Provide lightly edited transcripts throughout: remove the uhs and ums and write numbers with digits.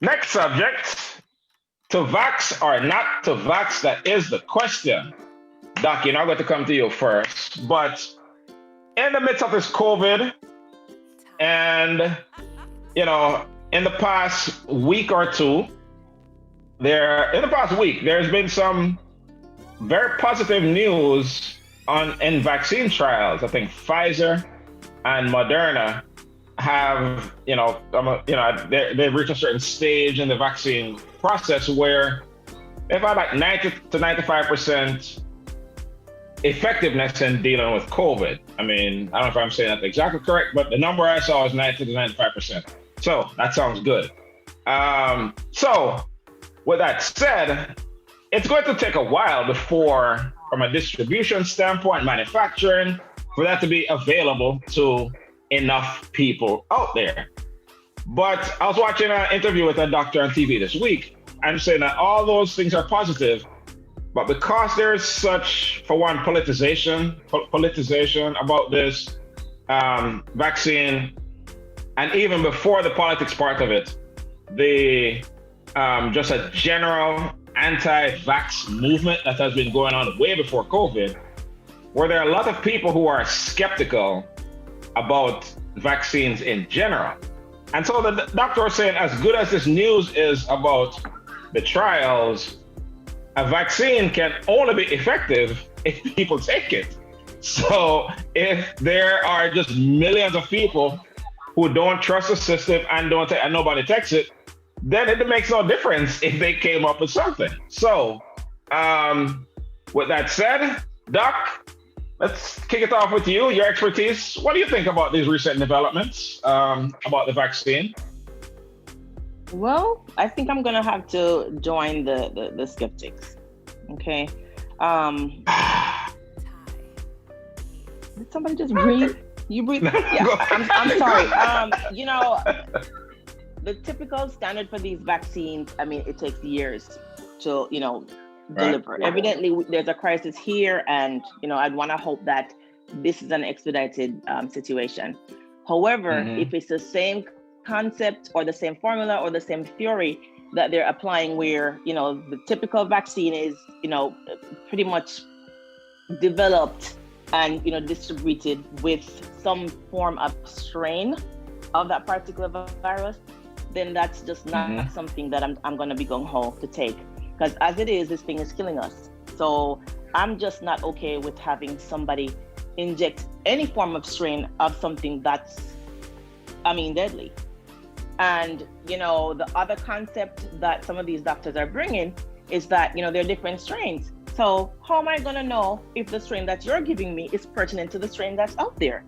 Next subject. To vax or not to vax, that is the question. Doc, you're not going to come to you first, but in the midst of this COVID, and in the past week or two, there's been some very positive news on in vaccine trials. I think Pfizer and Moderna have, they've reached a certain stage in the vaccine process where they've had like 90 to 95% effectiveness in dealing with COVID. I mean, I don't know if I'm saying that exactly correct, but the number I saw was 90 to 95%. So that sounds good. So with that said, it's going to take a while before, from a distribution standpoint, manufacturing, for that to be available to enough people out there. But I was watching an interview with a doctor on TV this week and saying that all those things are positive, but because there's such, for one, politicization about this vaccine, and even before the politics part of it, the just a general anti-vax movement that has been going on way before COVID, where there are a lot of people who are skeptical about vaccines in general. And so the doctor was saying, as good as this news is about the trials, a vaccine can only be effective if people take it. So if there are just millions of people who don't trust the system and don't take, and nobody takes it, then it makes no difference if they came up with something. So, with that said, Doc, let's kick it off with you, your expertise. What do you think about these recent developments about the vaccine? Well, I think I'm gonna have to join the skeptics. Okay. Did somebody just breathe? You breathe? Yeah. I'm sorry. The typical standard for these vaccines, I mean, it takes years to, deliver. Right. Evidently, there's a crisis here, and I'd want to hope that this is an expedited situation. However, if it's the same concept or the same formula or the same theory that they're applying, where the typical vaccine is pretty much developed and distributed with some form of strain of that particular virus, then that's just not something that I'm going to be gung-ho to take. Because as it is, this thing is killing us. So I'm just not okay with having somebody inject any form of strain of something that's, deadly. And, the other concept that some of these doctors are bringing is that, there are different strains. So how am I going to know if the strain that you're giving me is pertinent to the strain that's out there?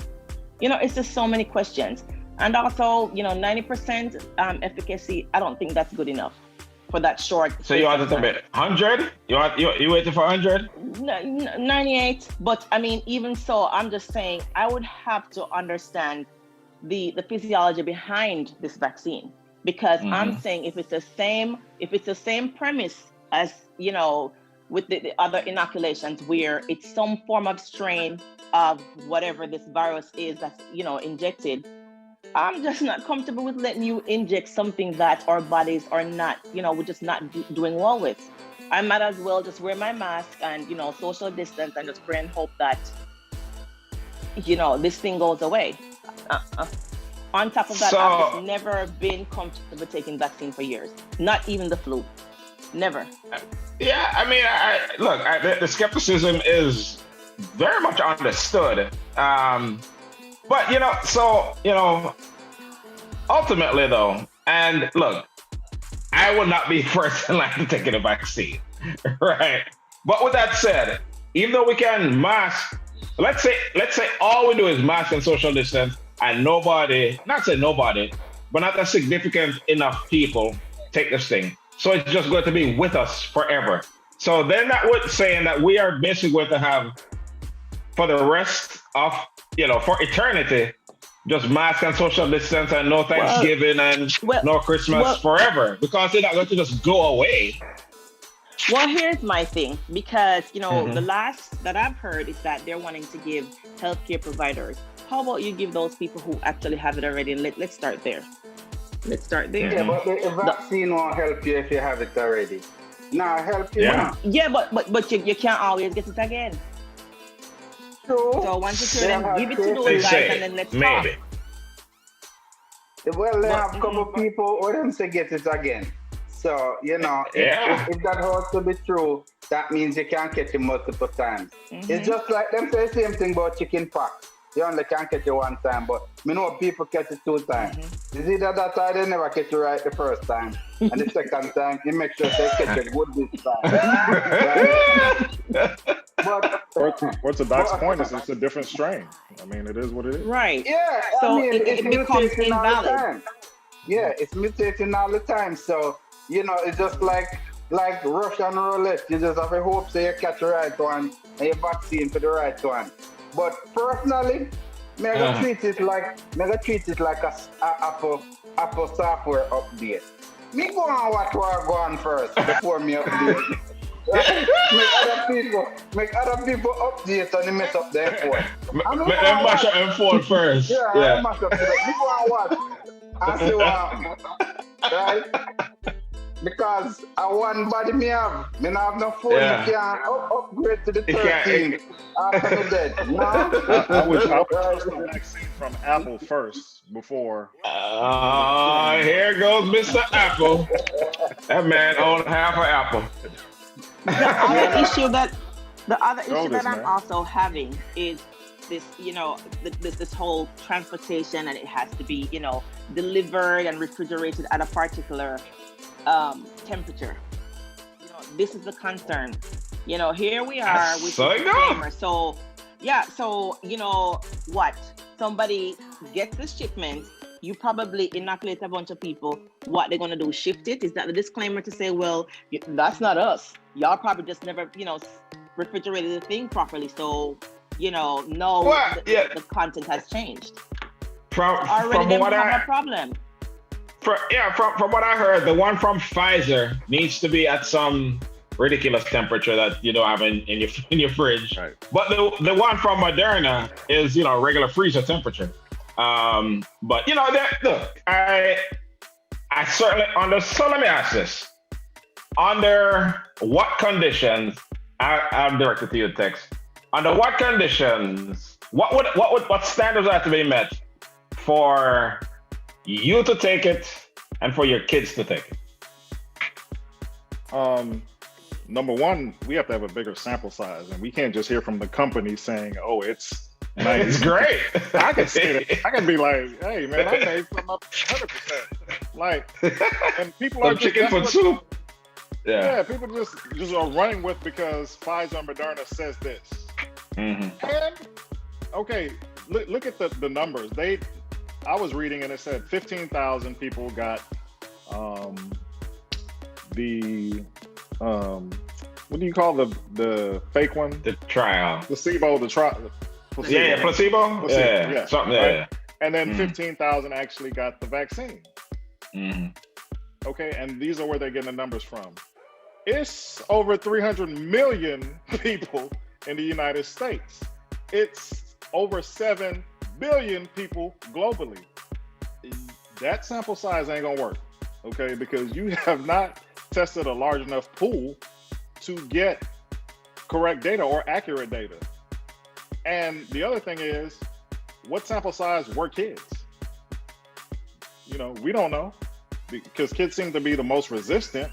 It's just so many questions. And also, 90% efficacy, I don't think that's good enough for that short. So you want it to be 100? You waiting for 100? 98. But even so, I'm just saying I would have to understand the physiology behind this vaccine, because I'm saying if it's the same premise as, with the other inoculations, where it's some form of strain of whatever this virus is that's, injected, I'm just not comfortable with letting you inject something that our bodies are not, we're just not doing well with. I might as well just wear my mask and, social distance and just pray and hope that, this thing goes away. On top of that, I've just never been comfortable taking vaccine for years. Not even the flu. Never. Yeah, look, the skepticism is very much understood. But, ultimately though, and look, I will not be first in line to taking a vaccine, right? But with that said, even though we can mask, let's say all we do is mask and social distance, and not a significant enough people take this thing. So it's just going to be with us forever. So then that would saying that we are basically going to have, for the rest of, for eternity, just mask and social distance and no Thanksgiving no Christmas forever, because they're not going to just go away. Well, here's my thing, because, the last that I've heard is that they're wanting to give healthcare providers. How about you give those people who actually have it already? And let's start there. Let's start there. Yeah, but the vaccine won't help you if you have it already. Nah, help you. Yeah. Yeah, but you can't always get it again. True. So once you cure, then give it to those They guys say and then let's maybe. talk. Well, they have a couple people who them say get it again. So, you know, if that holds to be true, that means you can't catch it multiple times. It's just like them say the same thing about chicken pox. You only can catch it one time, but me know people catch it 2 times. It's either that or they never catch it right the first time. And the second time, you make sure they catch it good this time. But what's the Doc's point is it's a different strain. I mean, it is what it is. Right. yeah, So I mean, it becomes mutating all the invalid. time. Yeah, it's mutating all the time. So, you know, it's just like Russian roulette. You just have a hope so you catch the right one and you vaccine for the right one. But personally, me gonna treat it like a Apple software update. Me go and watch where I go on first before me update. make other people update and they mess up their phone. Let them mash up them phone first. Yeah. Mash up. Me go and watch and see what happens. Right? Because I one body me have. Me not have no phone. Yeah. You can't upgrade to the 13 after me dead. No? I would trust the vaccine from Apple first before. Here goes Mr. Apple. That man owned half of Apple. The other issue that man. I'm also having is this, you know, this whole transportation, and it has to be, you know, delivered and refrigerated at a particular temperature. You know, this is the concern. You know, here we are with So the disclaimer. So you know what? Somebody gets the shipment. You probably inoculate a bunch of people. What they're gonna do? Shift it? Is that the disclaimer to say, well, that's not us. Y'all probably just never, you know, refrigerated the thing properly. So, you know, the content has changed. From Already, what have a problem. From what I heard, the one from Pfizer needs to be at some ridiculous temperature that you don't have in your fridge. Right. But the one from Moderna is, you know, regular freezer temperature. But you know, look, I certainly so let me ask this: under what conditions? I'm directed to you, text. Under what conditions? What standards have to be met for you to take it and for your kids to take it? Number one, we have to have a bigger sample size, and we can't just hear from the company saying, "Oh, it's nice." It's great. I can say that. I can be like, "Hey, man, I made something up 100%." Like, and people are chicken foot soup. Yeah, people just are running with because Pfizer and Moderna says this. And okay, look at the numbers. I was reading and it said 15,000 people got what do you call the fake one? The trial. Placebo. Placebo. Yeah, placebo. Yeah, something. Right? Yeah. And then 15,000 actually got the vaccine. Okay, and these are where they're getting the numbers from. It's over 300 million people in the United States. It's over 7 billion people globally. That sample size ain't gonna work, okay? Because you have not tested a large enough pool to get correct data or accurate data. And the other thing is, what sample size were kids? You know, we don't know, because kids seem to be the most resistant.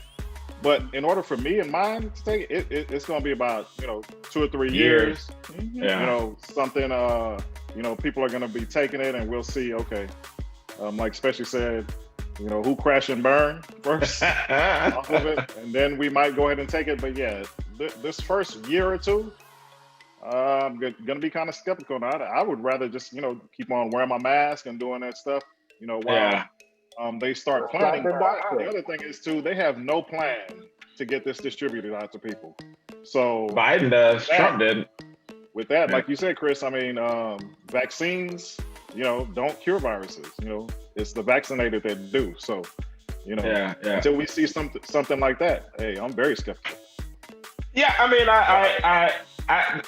But in order for me and mine to take it, it's going to be about, you know, 2 or 3 years. Yeah. You know, something, you know, people are going to be taking it and we'll see, okay. Like Special said, you know, who crash and burn first off of it. And then we might go ahead and take it. But yeah, this first year or two, I'm going to be kind of skeptical. Now, I would rather just, you know, keep on wearing my mask and doing that stuff, you know, while they start planning. The other thing is too, they have no plan to get this distributed out to people. So Biden does, Trump didn't. With that, like you said, Chris, I mean, vaccines, you know, don't cure viruses. You know, it's the vaccinated that do. So, you know, until we see something like that, hey, I'm very skeptical. Yeah, I mean,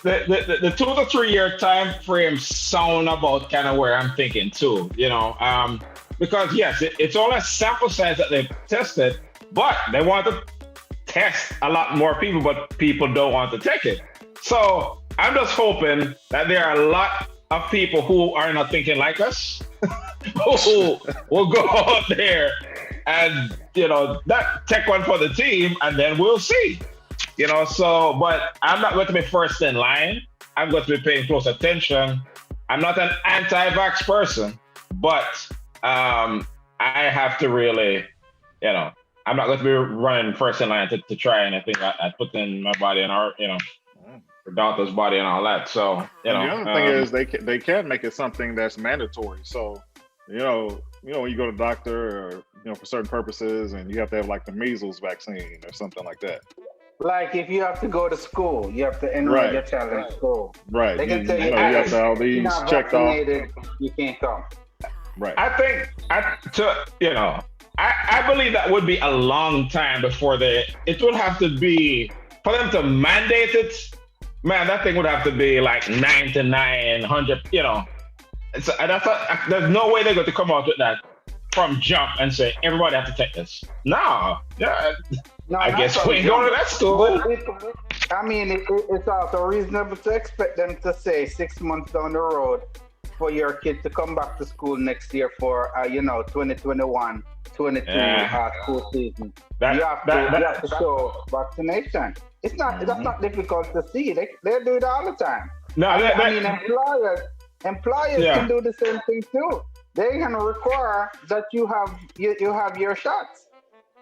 the 2 to 3 year time frame sound about kind of where I'm thinking too. You know, because yes, it's only a sample size that they've tested, but they want to test a lot more people, but people don't want to take it. So I'm just hoping that there are a lot of people who are not thinking like us, who will go out there and that take one for the team, and then we'll see. So but I'm not going to be first in line. I'm going to be paying close attention. I'm not an anti-vax person, but I have to really, I'm not going to be running first in line to try anything I put in my body and our, for doctor's body and all that. So, the other thing is they can make it something that's mandatory. So, when you go to the doctor or, for certain purposes, and you have to have like the measles vaccine or something like that. Like if you have to go to school, you have to enroll your child in school. Right. They can tell you have to have all these checked off. You can't come. Right. I think I believe that would be a long time before it would have to be, for them to mandate it, man, that thing would have to be like 99, 100, It's, there's no way they're going to come out with that from jump and say, everybody have to take this. No, I guess we ain't going to that school. It's also reasonable to expect them to say 6 months down the road for your kid to come back to school next year for 2021, 22 school season. You have to show vaccination. It's not that's not difficult to see. They do it all the time. No, employers can do the same thing too. They're gonna require that you have your shots.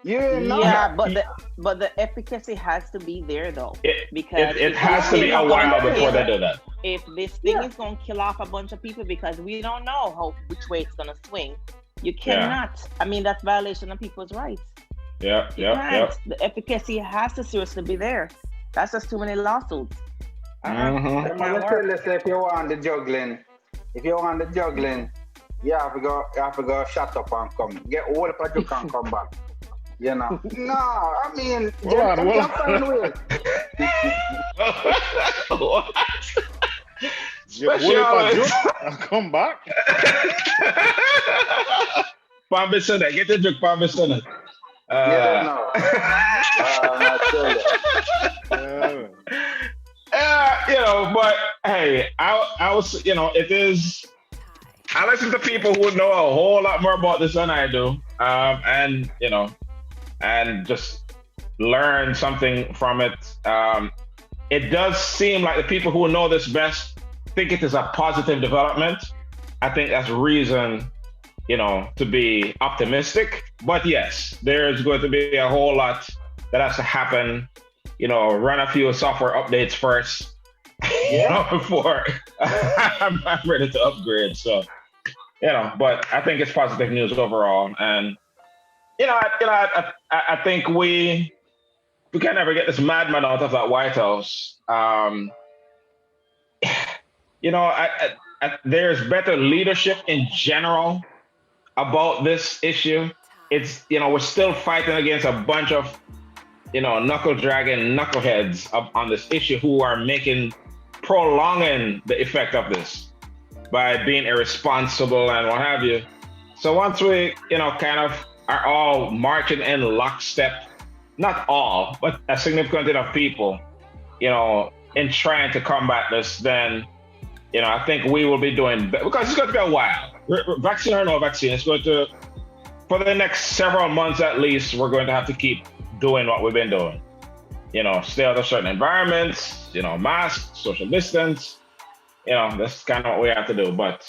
But the efficacy has to be there though, because it has to be a while before they do that. If this thing is gonna kill off a bunch of people because we don't know which way it's gonna swing, you cannot. I mean, that's violation of people's rights. Yeah. Mm-hmm. The efficacy has to seriously be there. That's just too many lawsuits. If you want the juggling, you have to go shut up and come. Get all the you can come back. No, I mean, what? Come back. Pambisana, get the joke, Pambisana. But hey, I was, it is. I listen to people who know a whole lot more about this than I do, and just learn something from it. It does seem like the people who know this best think it is a positive development. I think that's reason, to be optimistic. But yes, there's going to be a whole lot that has to happen. Run a few software updates first, before I'm ready to upgrade. So, but I think it's positive news overall. And, I think we can never get this madman out of that White House. There's better leadership in general about this issue. It's, we're still fighting against a bunch of, knuckle dragging knuckleheads on this issue who are prolonging the effect of this by being irresponsible and what have you. So once we, kind of are all marching in lockstep, not all, but a significant enough people, in trying to combat this, then, I think we will be doing better, because it's going to be a while. Vaccine or no vaccine, it's going to, for the next several months at least, we're going to have to keep doing what we've been doing. Stay out of certain environments, masks, social distance. That's kind of what we have to do. But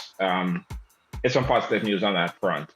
it's some positive news on that front.